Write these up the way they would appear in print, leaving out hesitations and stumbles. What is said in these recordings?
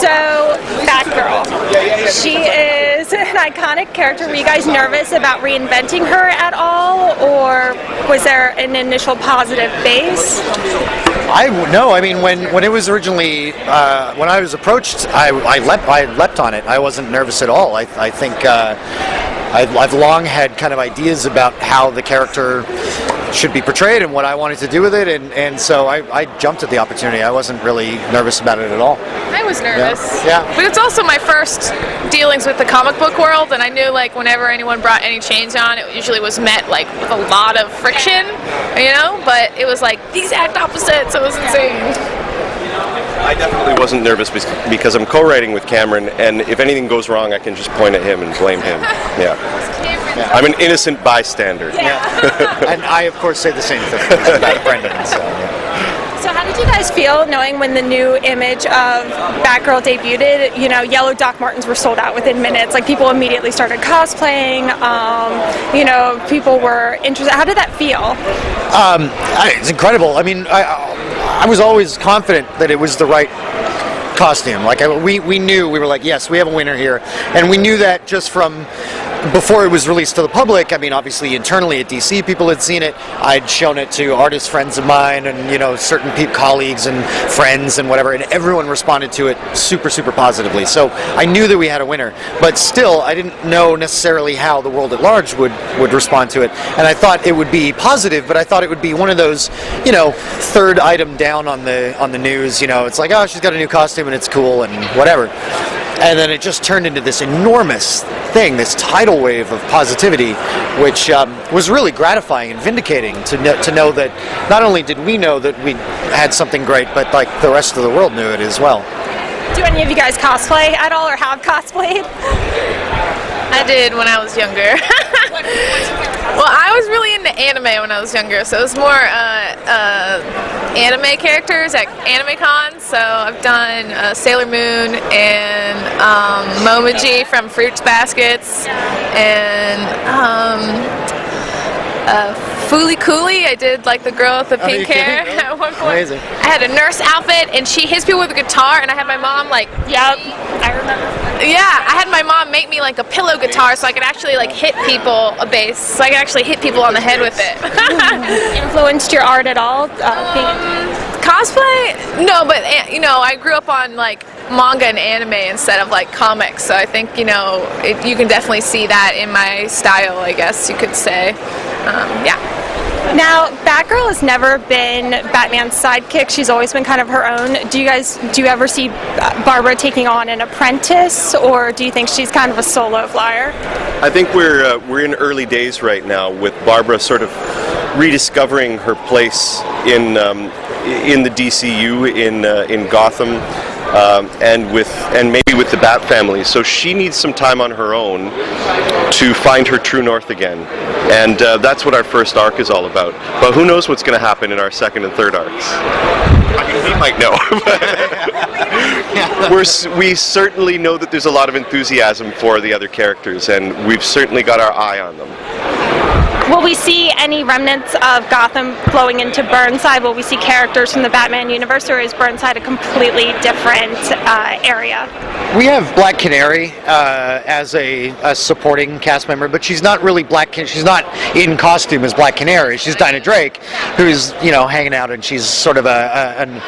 So, Batgirl. She is an iconic character. Were you guys nervous about reinventing her at all, or was there an initial positive base? No. I mean, when it was originally when I was approached, I leapt on it. I wasn't nervous at all. I think I've long had kind of ideas about how the character should be portrayed and what I wanted to do with it, and so I jumped at the opportunity. I wasn't really nervous about it at all. I was nervous. Yeah. But it's also my first dealings with the comic book world, and I knew like whenever anyone brought any change on, it usually was met like with a lot of friction, you know, but it was like the exact opposite, so it was insane. I definitely wasn't nervous because I'm co-writing with Cameron, and if anything goes wrong, I can just point at him and blame him. Yeah. I'm an innocent bystander. Yeah. And I, of course, say the same thing about Brenden. So how did you guys feel knowing when the new image of Batgirl debuted, you know, yellow Doc Martens were sold out within minutes? Like, people immediately started cosplaying, you know, people were interested. How did that feel? It's incredible. I mean, I was always confident that it was the right costume. Like, we knew, we were like, yes, we have a winner here. And we knew that just from before it was released to the public. I mean, obviously internally at DC, people had seen it. I'd shown it to artist friends of mine and, you know, certain colleagues and friends and whatever, and everyone responded to it super, super positively. So I knew that we had a winner, but still, I didn't know necessarily how the world at large would respond to it. And I thought it would be positive, but I thought it would be one of those, you know, third item down on the news. You know, it's like, oh, she's got a new costume and it's cool and whatever. And then it just turned into this enormous thing, this tidal wave of positivity, which was really gratifying and vindicating to know that not only did we know that we had something great, but like the rest of the world knew it as well. Do any of you guys cosplay at all, or have cosplayed? I did when I was younger. Well, I was really into anime when I was younger, so it was more anime characters at AnimeCon. So I've done Sailor Moon and Momoji from Fruits Baskets, and Fooly Cooley. I did like the girl with the pink hair at one point. Amazing. I had a nurse outfit, and she hits people with a guitar, and I had my mom like, Yep, I remember. yeah, I had my mom make me like a pillow guitar so I could actually like hit people, a bass, so I could actually hit people on the head with it. Influenced your art at all? Cosplay? No, but you know, I grew up on like manga and anime instead of like comics, so I think, you know, you can definitely see that in my style, I guess you could say. Yeah. Now, Batgirl has never been Batman's sidekick. She's always been kind of her own. Do you ever see Barbara taking on an apprentice, or do you think she's kind of a solo flyer? I think we're in early days right now with Barbara sort of rediscovering her place in the DCU in Gotham. And maybe with the Bat family, so she needs some time on her own to find her true north again, and that's what our first arc is all about. But who knows what's going to happen in our second and third arcs? I mean, we might know. We certainly know that there's a lot of enthusiasm for the other characters, and we've certainly got our eye on them. Will we see any remnants of Gotham flowing into Burnside? Will we see characters from the Batman universe, or is Burnside a completely different area? We have Black Canary as a supporting cast member, but she's not really she's not in costume as Black Canary. She's Dinah Drake, who's, you know, hanging out, and she's sort of an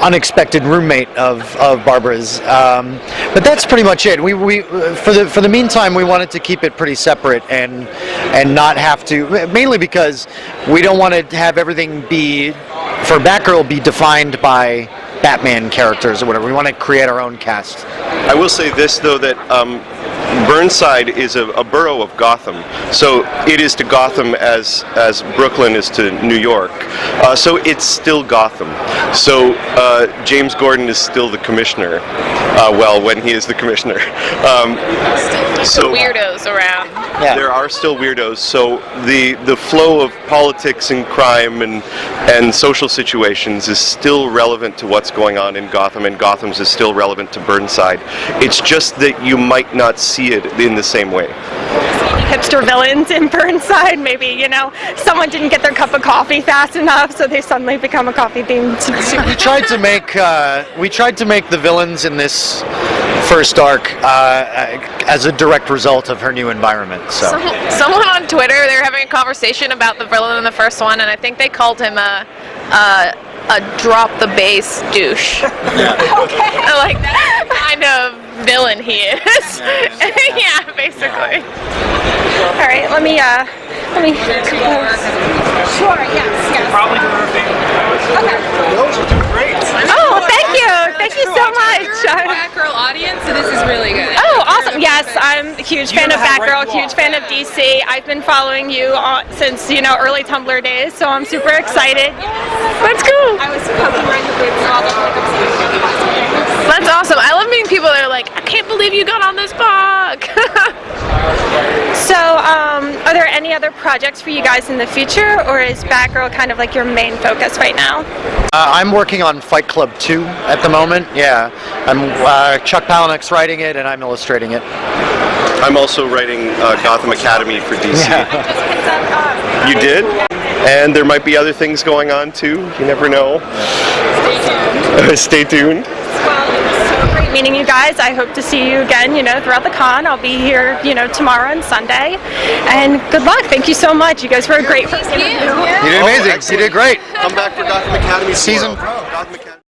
unexpected roommate of Barbara's. But that's pretty much it. We for the meantime, we wanted to keep it pretty separate and not have to, mainly because we don't want to have everything for Batgirl be defined by Batman characters or whatever. We want to create our own cast. I will say this, though, that Burnside is a borough of Gotham, so it is to Gotham as Brooklyn is to New York. So it's still Gotham. So James Gordon is still the commissioner. Well, when he is the commissioner. So weirdos around. Yeah. There are still weirdos. So the flow of politics and crime and social situations is still relevant to what's going on in Gotham, and Gotham's is still relevant to Burnside. It's just that you might not see it in the same way. hipster villains in Burnside. Maybe, you know, someone didn't get their cup of coffee fast enough, so they suddenly become a coffee-themed superhero. We tried to make the villains in this first arc as a direct result of her new environment. So Someone on Twitter, they were having a conversation about the villain in the first one, and I think they called him a drop the bass douche. Okay. Like that's the kind of villain he is. Yeah, basically. All right, let me. Sure. Yes. Probably Okay. those are doing great. Oh, thank you so much. Batgirl audience, so this is really good. Oh, awesome. Yes, I'm a huge fan of Batgirl, huge fan of DC. I've been following you since, you know, early Tumblr days, so I'm super excited. That's cool. I was poking around the booth and all the That's awesome. I love meeting people that are like, I can't believe you got on this book. So, are there any other projects for you guys in the future, or is Batgirl kind of like your main focus right now? I'm working on Fight Club 2 at the moment. Yeah, Chuck Palahniuk's writing it, and I'm illustrating it. I'm also writing Gotham Academy for DC. Yeah. You did? And there might be other things going on too. You never know. Stay tuned. Well, it was so great meeting you guys. I hope to see you again, you know, throughout the con. I'll be here, you know, tomorrow and Sunday. And good luck. Thank you so much. You guys were a great first interview. You did amazing. You did great. Come back for Gotham Academy Season. Gotham Academy.